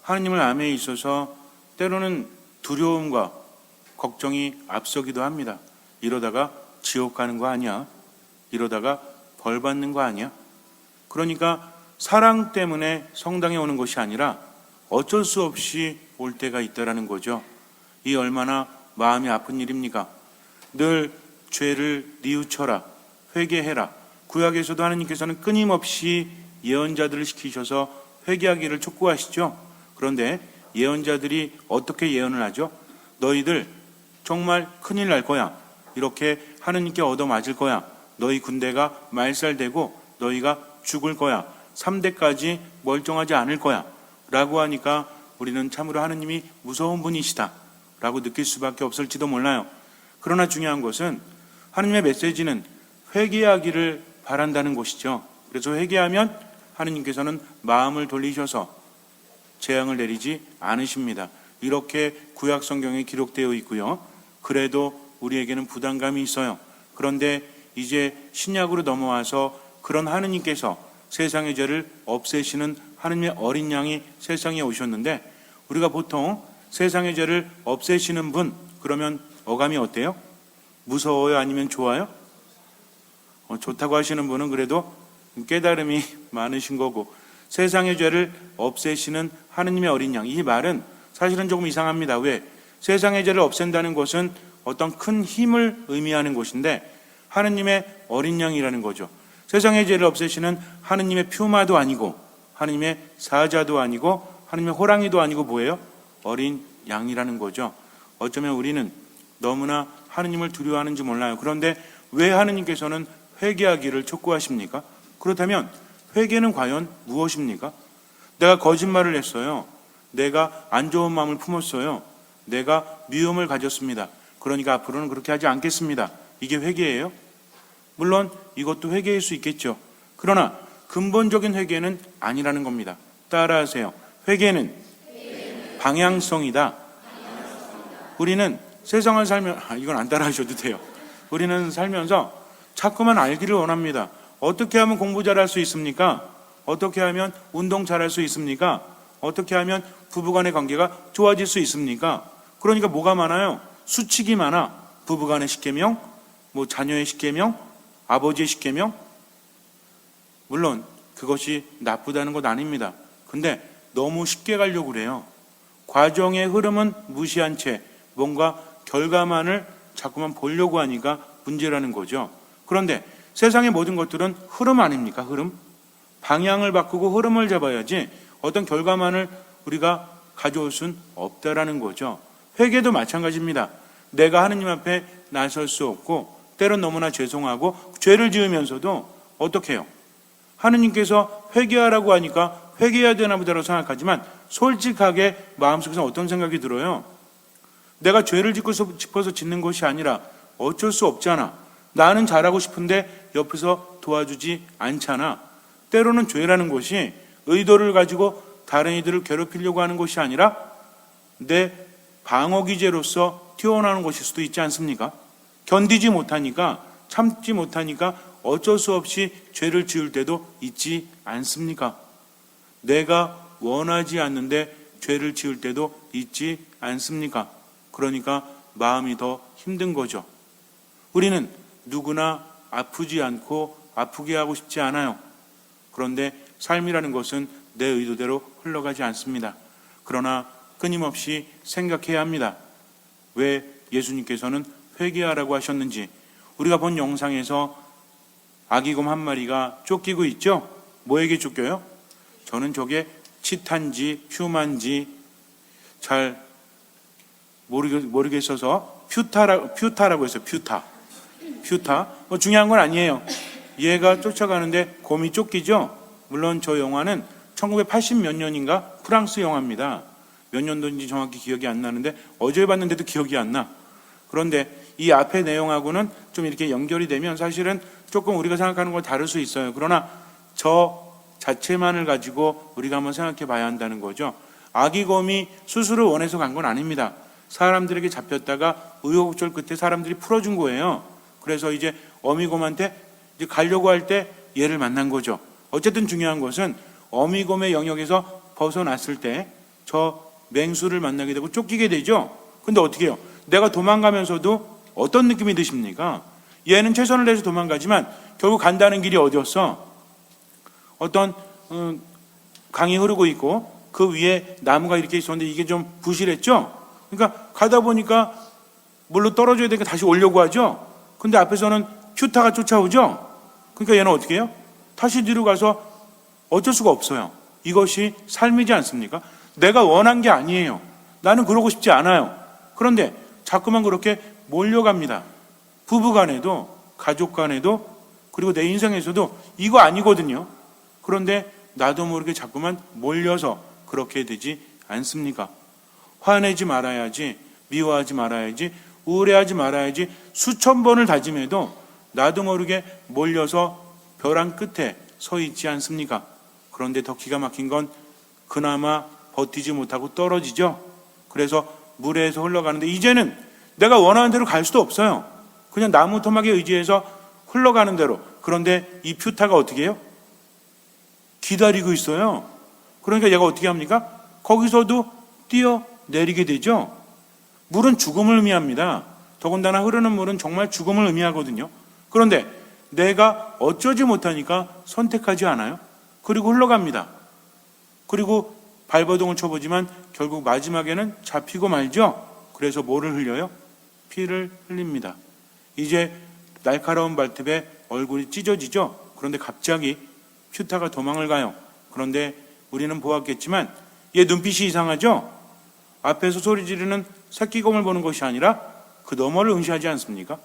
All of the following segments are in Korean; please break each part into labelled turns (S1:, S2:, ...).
S1: 하느님을 암에 있어서 때로는 두려움과 걱정이 앞서기도 합니다. 이러다가 지옥 가는 거 아니야? 이러다가 벌 받는 거 아니야? 그러니까 사랑 때문에 성당에 오는 것이 아니라 어쩔 수 없이 올 때가 있다라는 거죠. 이 얼마나 마음이 아픈 일입니까? 늘 죄를 뉘우쳐라, 회개해라. 구약에서도 하나님께서는 끊임없이 예언자들을 시키셔서 회개하기를 촉구하시죠. 그런데 예언자들이 어떻게 예언을 하죠? 너희들 정말 큰일 날 거야. 이렇게 하느님께 얻어맞을 거야. 너희 군대가 말살되고 너희가 죽을 거야. 3대까지 멀쩡하지 않을 거야. 라고 하니까 우리는 참으로 하느님이 무서운 분이시다 라고 느낄 수밖에 없을지도 몰라요. 그러나 중요한 것은 하느님의 메시지는 회개하기를 바란다는 것이죠. 그래서 회개하면 하느님께서는 마음을 돌리셔서 재앙을 내리지 않으십니다. 이렇게 구약 성경에 기록되어 있고요. 그래도 우리에게는 부담감이 있어요. 그런데 이제 신약으로 넘어와서 그런 하느님께서 세상의 죄를 없애시는 하느님의 어린 양이 세상에 오셨는데, 우리가 보통 세상의 죄를 없애시는 분 그러면 어감이 어때요? 무서워요? 아니면 좋아요? 좋다고 하시는 분은 그래도 깨달음이 많으신 거고, 세상의 죄를 없애시는 하느님의 어린 양, 이 말은 사실은 조금 이상합니다. 왜? 세상의 죄를 없앤다는 것은 어떤 큰 힘을 의미하는 것인데 하느님의 어린 양이라는 거죠. 세상의 죄를 없애시는 하느님의 퓨마도 아니고 하느님의 사자도 아니고 하느님의 호랑이도 아니고 뭐예요? 어린 양이라는 거죠. 어쩌면 우리는 너무나 하느님을 두려워하는지 몰라요. 그런데 왜 하느님께서는 회개하기를 촉구하십니까? 그렇다면 회개는 과연 무엇입니까? 내가 거짓말을 했어요. 내가 안 좋은 마음을 품었어요. 내가 미움을 가졌습니다. 그러니까 앞으로는 그렇게 하지 않겠습니다. 이게 회개예요? 물론 이것도 회개일 수 있겠죠. 그러나 근본적인 회개는 아니라는 겁니다. 따라하세요. 회개는 방향성이다. 우리는 세상을 이건 안 따라하셔도 돼요. 우리는 살면서 자꾸만 알기를 원합니다. 어떻게 하면 공부 잘할 수 있습니까? 어떻게 하면 운동 잘할 수 있습니까? 어떻게 하면 부부간의 관계가 좋아질 수 있습니까? 그러니까 뭐가 많아요? 수칙이 많아. 부부간의 십계명, 자녀의 십계명, 아버지의 십계명. 물론 그것이 나쁘다는 것 아닙니다. 근데 너무 쉽게 가려고 그래요. 과정의 흐름은 무시한 채 뭔가 결과만을 자꾸만 보려고 하니까 문제라는 거죠. 그런데 세상의 모든 것들은 흐름 아닙니까? 흐름. 방향을 바꾸고 흐름을 잡아야지 어떤 결과만을 우리가 가져올 수는 없다라는 거죠. 회개도 마찬가지입니다. 내가 하느님 앞에 나설 수 없고 때론 너무나 죄송하고 죄를 지으면서도 어떻게 해요? 하느님께서 회개하라고 하니까 회개해야 되나 보다라고 생각하지만 솔직하게 마음속에서 어떤 생각이 들어요? 내가 죄를 짚어서 짓는 것이 아니라 어쩔 수 없잖아. 나는 잘하고 싶은데 옆에서 도와주지 않잖아. 때로는 죄라는 것이 의도를 가지고 다른 이들을 괴롭히려고 하는 것이 아니라 내 방어기제로서 튀어나오는 것일 수도 있지 않습니까? 견디지 못하니까, 참지 못하니까 어쩔 수 없이 죄를 지을 때도 있지 않습니까? 내가 원하지 않는데 죄를 지을 때도 있지 않습니까? 그러니까 마음이 더 힘든 거죠. 우리는 누구나 아프지 않고 아프게 하고 싶지 않아요. 그런데 삶이라는 것은 내 의도대로 흘러가지 않습니다. 그러나 끊임없이 생각해야 합니다. 왜 예수님께서는 회개하라고 하셨는지. 우리가 본 영상에서 아기곰 한 마리가 쫓기고 있죠? 뭐에게 쫓겨요? 저는 저게 치타인지 퓨마인지 잘 모르겠어서 퓨타라고 했어요. 퓨타. 중요한 건 아니에요. 얘가 쫓아가는데 곰이 쫓기죠? 물론 저 영화는 1980 몇 년인가 프랑스 영화입니다. 몇 년도인지 정확히 기억이 안 나는데 어제 봤는데도 기억이 안 나. 그런데 이 앞의 내용하고는 좀 이렇게 연결이 되면 사실은 조금 우리가 생각하는 건 다를 수 있어요. 그러나 저 자체만을 가지고 우리가 한번 생각해 봐야 한다는 거죠. 아기곰이 스스로 원해서 간 건 아닙니다. 사람들에게 잡혔다가 우여곡절 끝에 사람들이 풀어준 거예요. 그래서 이제 어미곰한테 이제 가려고 할 때 얘를 만난 거죠. 어쨌든 중요한 것은 어미곰의 영역에서 벗어났을 때 저 맹수를 만나게 되고 쫓기게 되죠. 근데 어떻게 해요? 내가 도망가면서도 어떤 느낌이 드십니까? 얘는 최선을 다해서 도망가지만 결국 간다는 길이 어디였어? 어떤 강이 흐르고 있고 그 위에 나무가 이렇게 있었는데 이게 좀 부실했죠? 그러니까 가다 보니까 물로 떨어져야 되니까 다시 오려고 하죠? 근데 앞에서는 퓨타가 쫓아오죠? 그러니까 얘는 어떻게 해요? 다시 뒤로 가서 어쩔 수가 없어요. 이것이 삶이지 않습니까? 내가 원한 게 아니에요. 나는 그러고 싶지 않아요. 그런데 자꾸만 그렇게 몰려갑니다. 부부 간에도 가족 간에도 그리고 내 인생에서도 이거 아니거든요. 그런데 나도 모르게 자꾸만 몰려서 그렇게 되지 않습니까? 화내지 말아야지, 미워하지 말아야지, 우울해하지 말아야지 수천 번을 다짐해도 나도 모르게 몰려서 벼랑 끝에 서 있지 않습니까? 그런데 더 기가 막힌 건 그나마 버티지 못하고 떨어지죠. 그래서 물에서 흘러가는데 이제는 내가 원하는 대로 갈 수도 없어요. 그냥 나무 토막에 의지해서 흘러가는 대로. 그런데 이 퓨타가 어떻게 해요? 기다리고 있어요. 그러니까 얘가 어떻게 합니까? 거기서도 뛰어내리게 되죠. 물은 죽음을 의미합니다. 더군다나 흐르는 물은 정말 죽음을 의미하거든요. 그런데 내가 어쩌지 못하니까 선택하지 않아요. 그리고 흘러갑니다. 그리고 발버둥을 쳐보지만 결국 마지막에는 잡히고 말죠. 그래서 뭐를 흘려요? 피를 흘립니다. 이제 날카로운 발톱에 얼굴이 찢어지죠. 그런데 갑자기 퓨타가 도망을 가요. 그런데 우리는 보았겠지만 얘 눈빛이 이상하죠. 앞에서 소리 지르는 새끼곰을 보는 것이 아니라 그 너머를 응시하지 않습니까?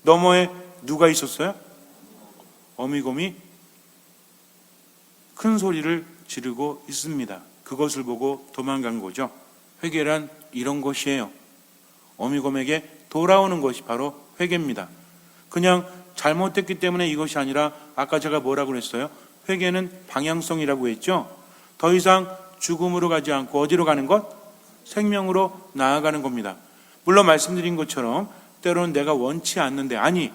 S1: 너머에 누가 있었어요? 어미곰이 큰 소리를 지르고 있습니다. 그것을 보고 도망간 거죠. 회개란 이런 것이에요. 어미곰에게 돌아오는 것이 바로 회개입니다. 그냥 잘못됐기 때문에 이것이 아니라 아까 제가 뭐라고 그랬어요? 회개는 방향성이라고 했죠. 더 이상 죽음으로 가지 않고 어디로 가는 것? 생명으로 나아가는 겁니다. 물론 말씀드린 것처럼 때로는 내가 원치 않는데 아니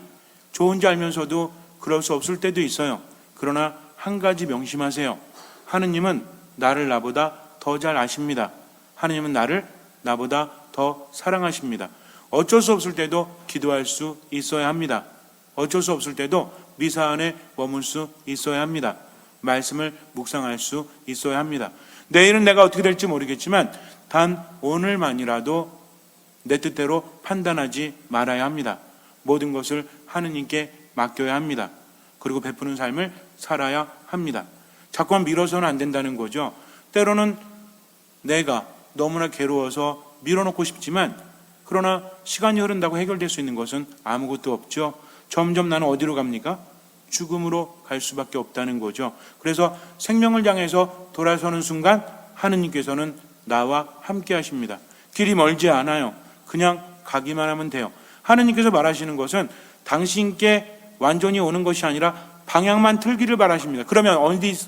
S1: 좋은지 알면서도 그럴 수 없을 때도 있어요. 그러나 한 가지 명심하세요. 하느님은 나를 나보다 더 잘 아십니다. 하느님은 나를 나보다 더 사랑하십니다. 어쩔 수 없을 때도 기도할 수 있어야 합니다. 어쩔 수 없을 때도 미사 안에 머물 수 있어야 합니다. 말씀을 묵상할 수 있어야 합니다. 내일은 내가 어떻게 될지 모르겠지만 단 오늘만이라도 내 뜻대로 판단하지 말아야 합니다. 모든 것을 하느님께 맡겨야 합니다. 그리고 베푸는 삶을 살아야 합니다. 자꾸만 밀어서는 안 된다는 거죠. 때로는 내가 너무나 괴로워서 밀어놓고 싶지만 그러나 시간이 흐른다고 해결될 수 있는 것은 아무것도 없죠. 점점 나는 어디로 갑니까? 죽음으로 갈 수밖에 없다는 거죠. 그래서 생명을 향해서 돌아서는 순간 하느님께서는 나와 함께 하십니다. 길이 멀지 않아요. 그냥 가기만 하면 돼요. 하느님께서 말하시는 것은 당신께 완전히 오는 것이 아니라 방향만 틀기를 바라십니다. 그러면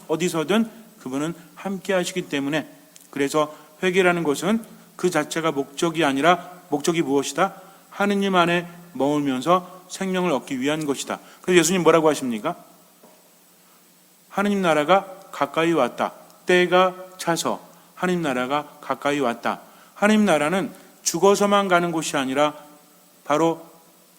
S1: 어디서든 그분은 함께 하시기 때문에 그래서 회개라는 것은 그 자체가 목적이 아니라 목적이 무엇이다? 하느님 안에 머물면서 생명을 얻기 위한 것이다. 그래서 예수님 뭐라고 하십니까? 하느님 나라가 가까이 왔다. 때가 차서 하느님 나라가 가까이 왔다. 하느님 나라는 죽어서만 가는 곳이 아니라 바로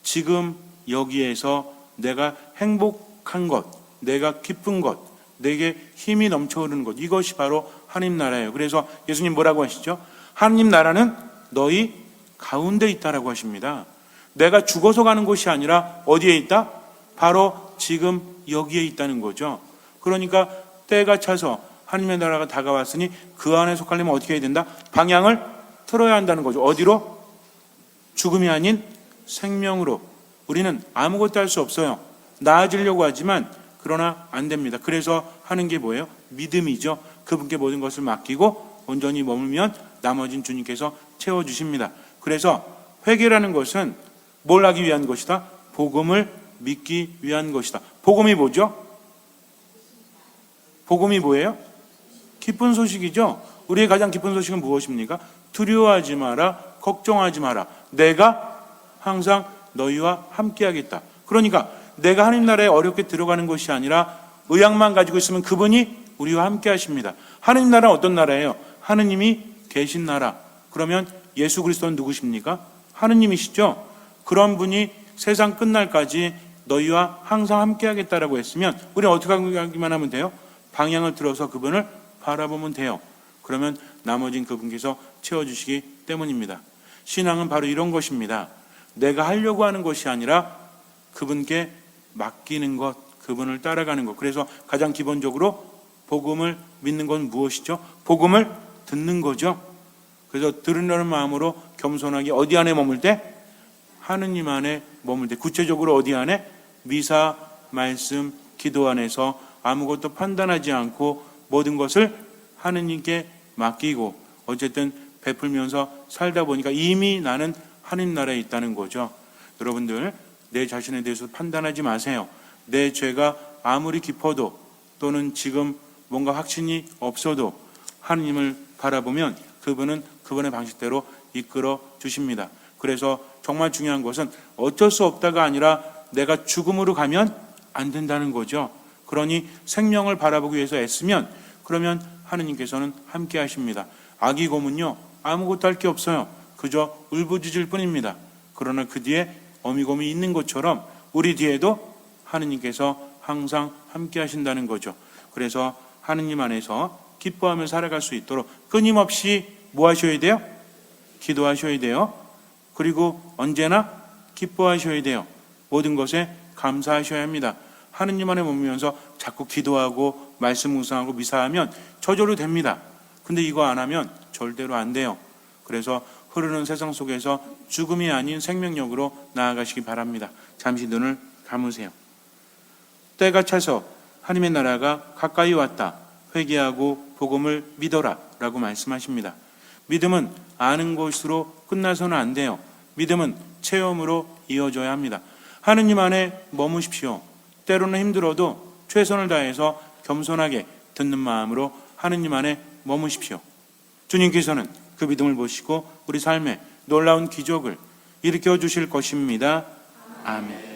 S1: 지금 여기에서 내가 행복한 것, 내가 기쁜 것, 내게 힘이 넘쳐흐르는 것, 이것이 바로 하느님 나라예요. 그래서 예수님 뭐라고 하시죠? 하느님 나라는 너희 가운데 있다라고 하십니다. 내가 죽어서 가는 곳이 아니라 어디에 있다? 바로 지금 여기에 있다는 거죠. 그러니까 때가 차서 하느님의 나라가 다가왔으니 그 안에 속하려면 어떻게 해야 된다? 방향을 틀어야 한다는 거죠. 어디로? 죽음이 아닌 생명으로. 우리는 아무것도 할 수 없어요. 나아지려고 하지만 그러나 안 됩니다. 그래서 하는 게 뭐예요? 믿음이죠. 그분께 모든 것을 맡기고 온전히 머물면 나머진 주님께서 채워주십니다. 그래서 회개라는 것은 뭘 하기 위한 것이다? 복음을 믿기 위한 것이다. 복음이 뭐죠? 복음이 뭐예요? 기쁜 소식이죠. 우리의 가장 기쁜 소식은 무엇입니까? 두려워하지 마라, 걱정하지 마라. 내가 항상 너희와 함께하겠다. 그러니까 내가 하나님 나라에 어렵게 들어가는 것이 아니라 의향만 가지고 있으면 그분이 우리와 함께 하십니다. 하나님 나라는 어떤 나라예요? 하느님이 계신 나라. 그러면 예수 그리스도는 누구십니까? 하느님이시죠. 그런 분이 세상 끝날까지 너희와 항상 함께 하겠다라고 했으면 우리는 어떻게 하기만 하면 돼요? 방향을 들어서 그분을 바라보면 돼요. 그러면 나머진 그분께서 채워주시기 때문입니다. 신앙은 바로 이런 것입니다. 내가 하려고 하는 것이 아니라 그분께 맡기는 것, 그분을 따라가는 것. 그래서 가장 기본적으로 복음을 믿는 건 무엇이죠? 복음을 듣는 거죠. 그래서 들으려는 마음으로 겸손하게 어디 안에 머물 때? 하느님 안에 머물 때. 구체적으로 어디 안에? 미사, 말씀, 기도 안에서 아무것도 판단하지 않고 모든 것을 하느님께 맡기고 어쨌든 베풀면서 살다 보니까 이미 나는 하느님 나라에 있다는 거죠. 여러분들 내 자신에 대해서 판단하지 마세요. 내 죄가 아무리 깊어도 또는 지금 뭔가 확신이 없어도 하느님을 바라보면 그분은 그분의 방식대로 이끌어 주십니다. 그래서 정말 중요한 것은 어쩔 수 없다가 아니라 내가 죽음으로 가면 안 된다는 거죠. 그러니 생명을 바라보기 위해서 애쓰면 그러면 하느님께서는 함께 하십니다. 아기 곰은요 아무것도 할 게 없어요. 그저 울부짖을 뿐입니다. 그러나 그 뒤에 어미곰이 있는 것처럼 우리 뒤에도 하느님께서 항상 함께 하신다는 거죠. 그래서 하느님 안에서 기뻐하며 살아갈 수 있도록 끊임없이 뭐 하셔야 돼요? 기도하셔야 돼요. 그리고 언제나 기뻐하셔야 돼요. 모든 것에 감사하셔야 합니다. 하느님 안에 머물면서 자꾸 기도하고 말씀 묵상하고 미사하면 저절로 됩니다. 근데 이거 안 하면 절대로 안 돼요. 그래서 흐르는 세상 속에서 죽음이 아닌 생명력으로 나아가시기 바랍니다. 잠시 눈을 감으세요. 때가 차서 하나님의 나라가 가까이 왔다. 회개하고 복음을 믿어라 라고 말씀하십니다. 믿음은 아는 것으로 끝나서는 안 돼요. 믿음은 체험으로 이어져야 합니다. 하느님 안에 머무십시오. 때로는 힘들어도 최선을 다해서 겸손하게 듣는 마음으로 하느님 안에 머무십시오. 주님께서는 그 믿음을 보시고 우리 삶에 놀라운 기적을 일으켜 주실 것입니다. 아멘.